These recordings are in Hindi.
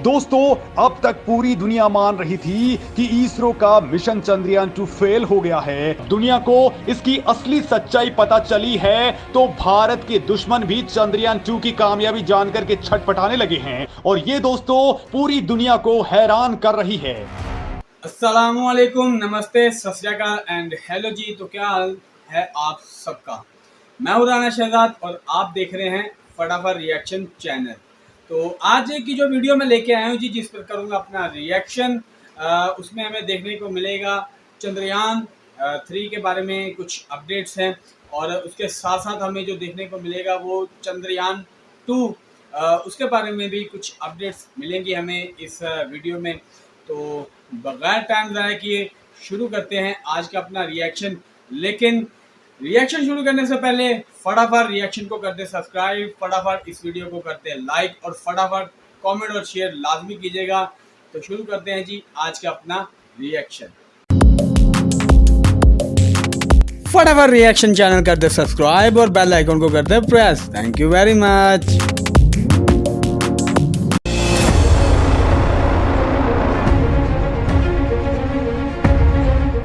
दोस्तों, अब तक पूरी दुनिया मान रही थी कि इसरो का मिशन चंद्रयान-2 फेल हो गया है। दुनिया को इसकी असली सच्चाई पता चली है तो भारत के दुश्मन भी चंद्रयान-2 की कामयाबी जानकर के छटपटाने लगे हैं और ये दोस्तों पूरी दुनिया को हैरान कर रही है। अस्सलामुअलैकुम, नमस्ते, सत श्री अकाल एंड हेलो जी। तो क्या हाल है आप सबका। मैं हूं राना शहजाद और आप देख रहे हैं फटाफट रिएक्शन चैनल। तो आज की जो वीडियो मैं लेके आया हूं जी, जिस पर करूंगा अपना रिएक्शन, उसमें हमें देखने को मिलेगा चंद्रयान 3 के बारे में कुछ अपडेट्स हैं और उसके साथ साथ हमें जो देखने को मिलेगा वो चंद्रयान 2 उसके बारे में भी कुछ अपडेट्स मिलेंगी हमें इस वीडियो में। तो बगैर टाइम ज़ाया किए शुरू करते हैं आज का अपना रिएक्शन। लेकिन रिएक्शन शुरू करने से पहले फटाफट रिएक्शन को करते सब्सक्राइब, फटाफट इस वीडियो को करते लाइक और फटाफट कमेंट और शेयर लाजमी कीजिएगा। तो शुरू करते हैं जी आज का अपना रिएक्शन। फटाफट रिएक्शन चैनल करते सब्सक्राइब और बेल आइकन को करते press. Thank you very much.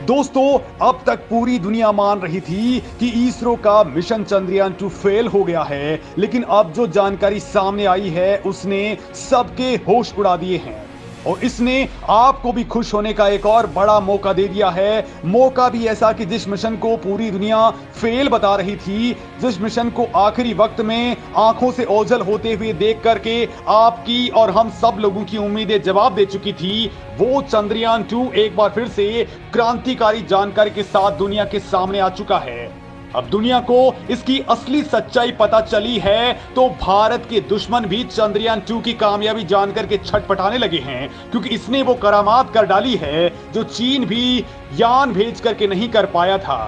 दोस्तों, अब तक पूरी दुनिया मान रही थी कि इसरो का मिशन चंद्रयान-2 फेल हो गया है, लेकिन अब जो जानकारी सामने आई है उसने सबके होश उड़ा दिए हैं और इसने आपको भी खुश होने का एक और बड़ा मौका दे दिया है। मौका भी ऐसा कि जिस मिशन को पूरी दुनिया फेल बता रही थी, जिस मिशन को आखिरी वक्त में आंखों से ओझल होते हुए देख करके आपकी और हम सब लोगों की उम्मीदें जवाब दे चुकी थी, वो चंद्रयान-2 एक बार फिर से क्रांतिकारी जानकारी के साथ दुनिया के सामने आ चुका है। अब दुनिया को इसकी असली सच्चाई पता चली है तो भारत के दुश्मन भी चंद्रयान-2 की कामयाबी जानकर के छटपटाने लगे हैं, क्योंकि इसने वो करामात कर डाली है जो चीन भी यान भेज करके नहीं कर पाया था।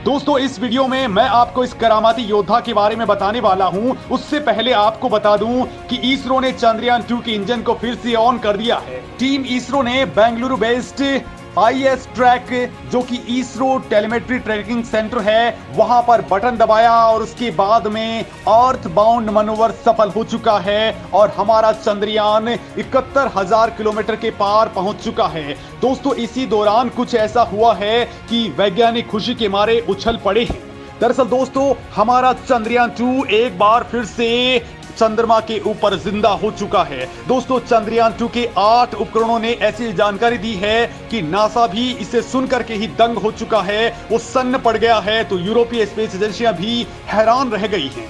दोस्तों, इस वीडियो में मैं आपको इस करामाती योद्धा के बारे में बताने वाला हूं। उससे पहले आपको बता दूं कि इसरो ने चंद्रयान-2 के इंजन को फिर से ऑन कर दिया है। टीम इसरो ने बेंगलुरु बेस्ड IS ट्रैक, जो कि इसरो टेलीमेट्री ट्रैकिंग सेंटर है, वहां पर बटन दबाया और उसके बाद में अर्थ बाउंड मनोवर सफल हो चुका है और हमारा चंद्रयान 71,000 किलोमीटर के पार पहुंच चुका है। दोस्तों, इसी दौरान कुछ ऐसा हुआ है कि वैज्ञानिक खुशी के मारे उछल पड़े हैं। दरअसल दोस्तों, हमारा चंद्रयान-2 एक बार फिर से चंद्रमा के ऊपर जिंदा हो चुका है। दोस्तों, चंद्रयान-2 के 8 उपकरणों ने ऐसी जानकारी दी है कि नासा भी इसे सुनकर के ही दंग हो चुका है, वो सन्न पड़ गया है। तो यूरोपीय स्पेस एजेंसियां भी हैरान रह गई हैं,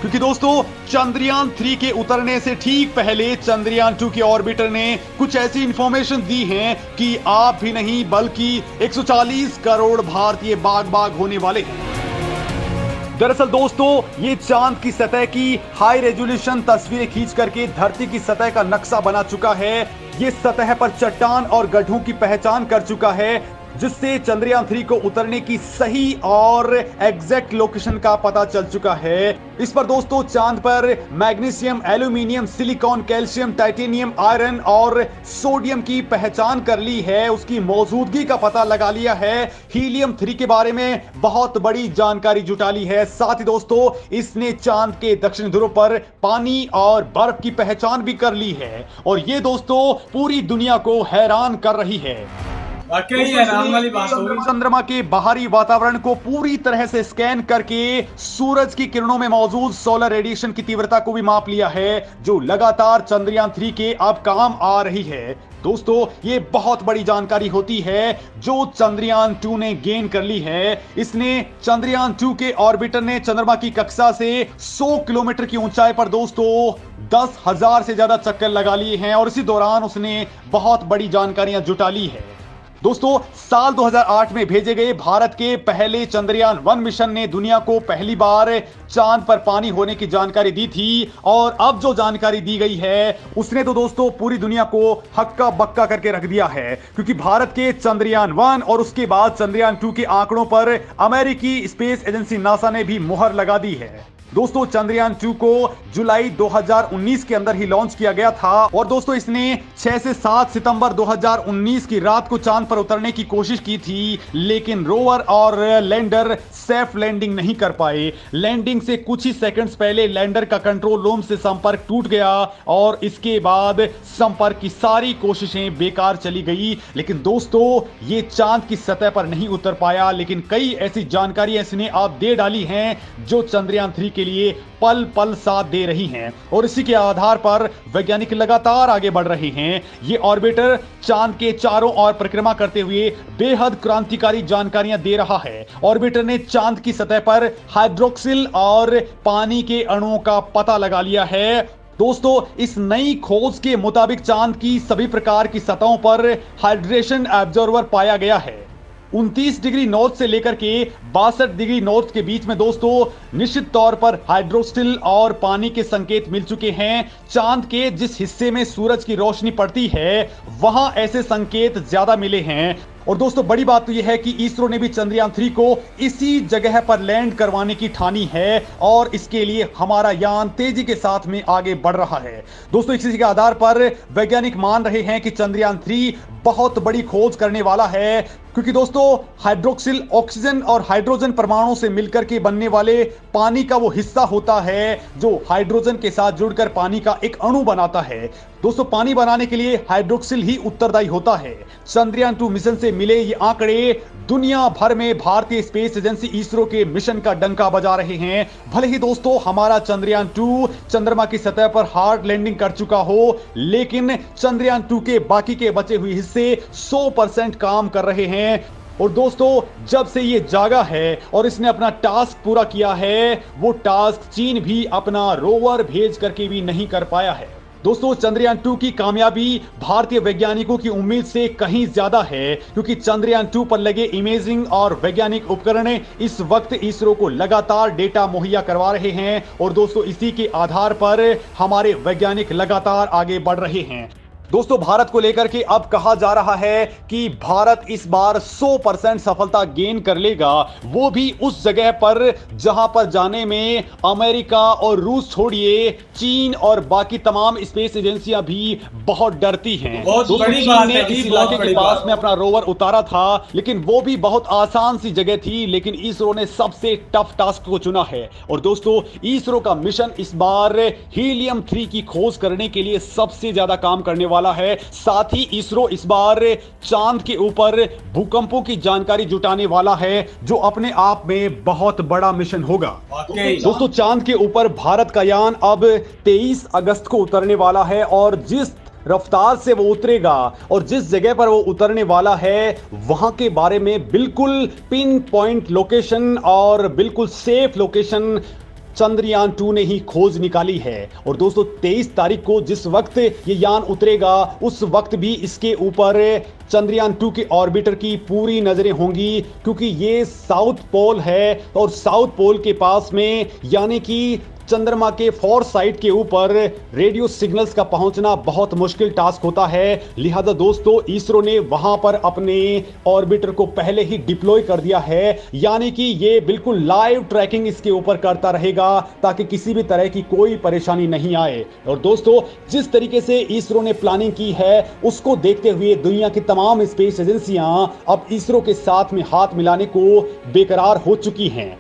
क्योंकि दोस्तों चंद्रयान-3 के उतरने से ठीक पहले चंद्रयान-2 के ऑर्बिटर ने कुछ ऐसी इंफॉर्मेशन दी है कि आप भी नहीं बल्कि 140 करोड़ भारतीय बाग होने वाले हैं। दरअसल दोस्तों, ये चांद की सतह की हाई रेजोल्यूशन तस्वीरें खींच करके धरती की सतह का नक्शा बना चुका है। ये सतह पर चट्टान और गड्ढों की पहचान कर चुका है, जिससे चंद्रयान-3 को उतरने की सही और एग्जैक्ट लोकेशन का पता चल चुका है। इस पर दोस्तों चांद पर magnesium, aluminium, silicon, calcium, titanium, iron और सोडियम की पहचान कर ली है, उसकी मौजूदगी का पता लगा लिया है। हीलियम 3 के बारे में बहुत बड़ी जानकारी जुटा ली है। साथ ही दोस्तों, इसने चांद के दक्षिण ध्रुव पर पानी और बर्फ की पहचान भी कर ली है और ये दोस्तों पूरी दुनिया को हैरान कर रही है। वाली बात हो। चंद्रमा के बाहरी वातावरण को पूरी तरह से स्कैन करके सूरज की किरणों में मौजूद सोलर रेडिएशन की तीव्रता को भी माप लिया है, जो लगातार चंद्रयान-3 के अब काम आ रही है। दोस्तों, ये बहुत बड़ी जानकारी होती है जो चंद्रयान-2 ने गेन कर ली है। इसने चंद्रयान-2 के ऑर्बिटर ने चंद्रमा की कक्षा से 100 किलोमीटर की ऊंचाई पर दोस्तों 10,000 से ज्यादा चक्कर लगा लिए हैं और इसी दौरान उसने बहुत बड़ी जानकारियां जुटा ली है। दोस्तों, साल 2008 में भेजे गए भारत के पहले चंद्रयान-1 मिशन ने दुनिया को पहली बार चांद पर पानी होने की जानकारी दी थी और अब जो जानकारी दी गई है उसने तो दोस्तों पूरी दुनिया को हक्का बक्का करके रख दिया है, क्योंकि भारत के चंद्रयान-1 और उसके बाद चंद्रयान-2 के आंकड़ों पर अमेरिकी स्पेस एजेंसी नासा ने भी मुहर लगा दी है। दोस्तों चंद्रयान 2 को जुलाई 2019 के अंदर ही लॉन्च किया गया था और दोस्तों इसने 6 से 7 सितंबर 2019 की रात को चांद पर उतरने की कोशिश की थी, लेकिन रोवर और लैंडर सेफ लैंडिंग नहीं कर पाए। लैंडिंग से कुछ ही सेकंड्स पहले लैंडर का कंट्रोल रूम से संपर्क टूट गया और इसके बाद संपर्क की सारी कोशिशें बेकार चली गई। लेकिन दोस्तों ये चांद की सतह पर नहीं उतर पाया, लेकिन कई ऐसी जानकारी इसने आप दे डाली हैं जो चंद्रयान 3 के लिए पल पल साथ दे रही हैं और इसी के आधार पर वैज्ञानिक लगातार आगे बढ़ रहे हैं। ये ऑर्बिटर चांद के चारों ओर परिक्रमा करते हुए बेहद क्रांतिकारी जानकारियां दे रहा है। ऑर्बिटर ने चांद की सतह पर हाइड्रोक्सिल और पानी के अणुओं का पता लगा लिया है। दोस्तों इस नई खोज के मुताबिक चांद की सभी प्रकार की सतहों पर हाइड्रेशन एब्जॉर्बर पाया गया है। 29 डिग्री नॉर्थ से लेकर के 62 डिग्री नॉर्थ के बीच में दोस्तों निश्चित तौर पर हाइड्रोक्सिल और पानी के संकेत मिल चुके हैं। चांद के जिस हिस्से में सूरज की रोशनी पड़ती है वहां ऐसे संकेत ज्यादा मिले हैं। और दोस्तों बड़ी बात तो यह है कि इसरो ने भी चंद्रयान 3 को इसी जगह पर लैंड करवाने की ठानी है और इसके लिए हमारा यान तेजी के साथ में आगे बढ़ रहा है। दोस्तों इसी के आधार पर वैज्ञानिक मान रहे हैं कि चंद्रयान 3 बहुत बड़ी खोज करने वाला है, क्योंकि दोस्तों हाइड्रोक्सिल ऑक्सीजन और हाइड्रोजन परमाणु से मिलकर के बनने वाले पानी का वो हिस्सा होता है जो हाइड्रोजन के साथ जुड़कर पानी का एक अणु बनाता है। दोस्तों पानी बनाने के लिए हाइड्रोक्सिल ही उत्तरदायी होता है। चंद्रयान 2 मिशन से मिले ये आंकड़े दुनिया भर में भारतीय स्पेस एजेंसी इसरो के मिशन का डंका बजा रहे हैं। भले ही दोस्तों हमारा चंद्रयान 2 चंद्रमा की सतह पर हार्ड लैंडिंग कर चुका हो, लेकिन चंद्रयान 2 के बाकी के बचे हुए हिस्से 100% काम कर रहे हैं। और दोस्तों जब से ये जागा है और इसने अपना टास्क पूरा किया है, वो टास्क चीन भी अपना रोवर भेज करके भी नहीं कर पाया है। दोस्तों चंद्रयान 2 की कामयाबी भारतीय वैज्ञानिकों की उम्मीद से कहीं ज्यादा है, क्योंकि चंद्रयान 2 पर लगे इमेजिंग और वैज्ञानिक उपकरण इस वक्त इसरो को लगातार डेटा मुहैया करवा रहे हैं और दोस्तों इसी के आधार पर हमारे वैज्ञानिक लगातार आगे बढ़ रहे हैं। दोस्तों भारत को लेकर के अब कहा जा रहा है कि भारत इस बार 100% सफलता गेन कर लेगा, वो भी उस जगह पर जहां पर जाने में अमेरिका और रूस छोड़िए चीन और बाकी तमाम स्पेस एजेंसियां भी बहुत डरती हैं। बहुत बड़ी बात है इस इलाके के पास में अपना रोवर उतारा था, लेकिन वो भी बहुत आसान सी जगह थी, लेकिन इसरो ने सबसे टफ टास्क को चुना है। और दोस्तों इसरो का मिशन इस बार हीलियम 3 की खोज करने के लिए सबसे ज्यादा काम करने वाला है। साथ ही इसरो इस बार चांद के ऊपर भूकंपों की जानकारी जुटाने वाला है, जो अपने आप में बहुत बड़ा मिशन होगा। दोस्तों चांद के ऊपर भारत का यान अब 23 अगस्त को उतरने वाला है और जिस रफ्तार से वो उतरेगा और जिस जगह पर वो उतरने वाला है वहां के बारे में बिल्कुल पिन पॉइंट लोकेशन और बिल्कुल सेफ लोकेशन चंद्रयान 2 ने ही खोज निकाली है। और दोस्तों 23 तारीख को जिस वक्त ये यान उतरेगा उस वक्त भी इसके ऊपर चंद्रयान 2 के ऑर्बिटर की पूरी नजरें होंगी, क्योंकि ये साउथ पोल है और साउथ पोल के पास में यानी कि चंद्रमा के फॉर साइड के ऊपर रेडियो सिग्नल्स का पहुंचना बहुत मुश्किल टास्क होता है। लिहाजा दोस्तों इसरो ने वहां पर अपने ऑर्बिटर को पहले ही डिप्लॉय कर दिया है, यानी कि ये बिल्कुल लाइव ट्रैकिंग इसके ऊपर करता रहेगा ताकि किसी भी तरह की कोई परेशानी नहीं आए। और दोस्तों जिस तरीके से इसरो ने प्लानिंग की है उसको देखते हुए दुनिया की तमाम स्पेस एजेंसियां अब इसरो के साथ में हाथ मिलाने को बेकरार हो चुकी हैं।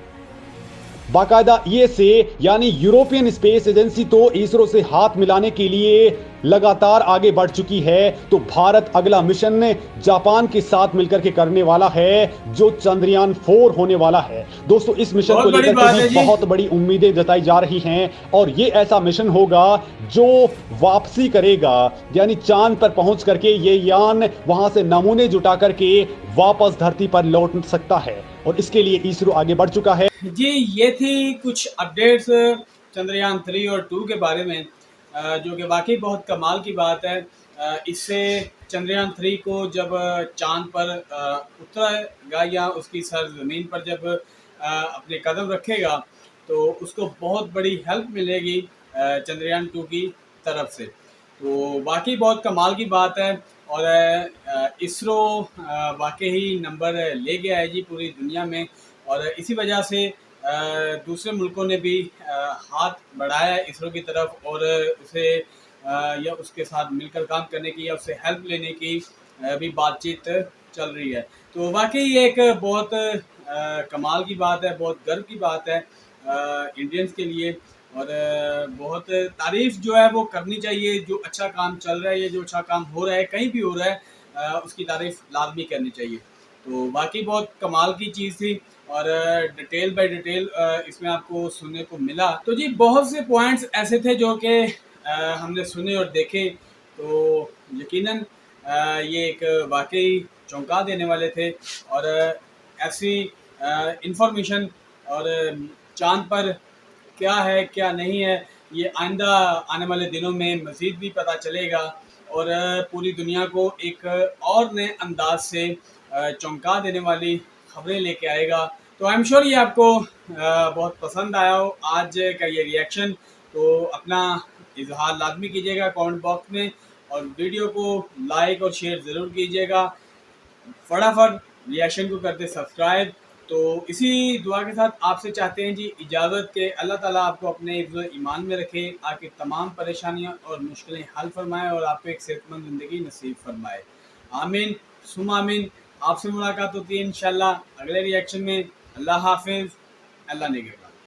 बाकायदा ये से यानी यूरोपियन स्पेस एजेंसी तो इसरो से हाथ मिलाने के लिए लगातार आगे बढ़ चुकी है, तो भारत अगला मिशन जापान के साथ मिलकर के करने वाला है जो चंद्रयान 4 होने वाला है। दोस्तों इस मिशन को लेकर के बहुत बड़ी उम्मीदें जताई जा रही हैं और ये ऐसा मिशन होगा जो वापसी करेगा, यानी चांद पर पहुंच करके ये यान वहां से नमूने जुटा करके वापस धरती पर लौट सकता है और इसके लिए इसरो आगे बढ़ चुका है। जी ये थी कुछ अपडेट्स चंद्रयान 3 और 2 के बारे में, जो कि वाकई बहुत कमाल की बात है। इससे चंद्रयान 3 को जब चांद पर उतरेगा या उसकी सर ज़मीन पर जब अपने कदम रखेगा तो उसको बहुत बड़ी हेल्प मिलेगी चंद्रयान 2 की तरफ से। तो वाकई बहुत कमाल की बात है और इसरो वाकई ही नंबर ले गया है जी पूरी दुनिया में। और इसी वजह से दूसरे मुल्कों ने भी हाथ बढ़ाया है इसरो की तरफ और उसे या उसके साथ मिलकर काम करने की या उससे हेल्प लेने की भी बातचीत चल रही है। तो वाकई ये एक बहुत कमाल की बात है, बहुत गर्व की बात है इंडियंस के लिए और बहुत तारीफ जो है वो करनी चाहिए। जो अच्छा काम चल रहा है, ये जो अच्छा काम हो रहा है, कहीं भी हो रहा है, उसकी तारीफ लाजमी करनी चाहिए। तो बाकी बहुत कमाल की चीज़ थी और डिटेल बाय डिटेल इसमें आपको सुनने को मिला। तो जी बहुत से पॉइंट्स ऐसे थे जो कि हमने सुने और देखे, तो यकीनन ये एक वाकई चौंका देने वाले थे और ऐसी इंफॉर्मेशन और चाँद पर क्या है क्या नहीं है, ये आइंदा आने वाले दिनों में मज़ीद भी पता चलेगा और पूरी दुनिया को एक और नए अंदाज से चौंका देने वाली खबरें लेके आएगा। तो आई एम श्योर ये आपको बहुत पसंद आया हो आज का ये रिएक्शन। तो अपना इजहार लाजमी कीजिएगा कमेंट बॉक्स में और वीडियो को लाइक और शेयर ज़रूर कीजिएगा। फटाफट रिएक्शन को करते सब्सक्राइब। तो इसी दुआ के साथ आपसे चाहते हैं जी इजाज़त के अल्लाह ताला आपको अपने हिफ्ज़ ईमान में रखे, आपकी तमाम परेशानियां और मुश्किलें हल फरमाए और आपको एक सेहतमंद ज़िंदगी नसीब फरमाए। आमीन सुम आमीन। आपसे मुलाकात होती है इंशाल्लाह अगले रिएक्शन में। अल्लाह हाफिज़, अल्लाह निगहबान।